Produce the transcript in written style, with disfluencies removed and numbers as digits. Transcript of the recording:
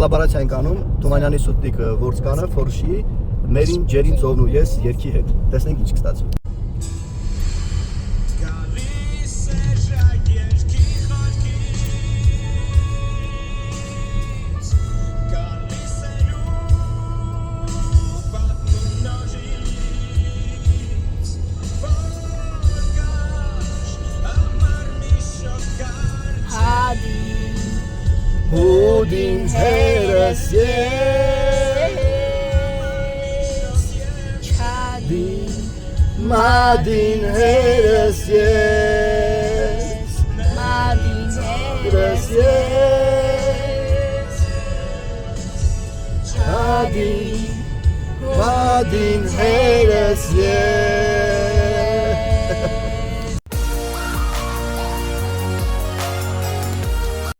կոլաբորացիա ենք անում Թումանյանի Սուտնիկ Որսկանը, Ֆորշի, Ներին, Ջերին, Ծովն ու ես երկի հետ։ Տեսնենք ինչ կստացվի։ Հուդին հերս ես Չադին Մադին հերս ես Մադին հերս ես Չադին Մադին հերս ես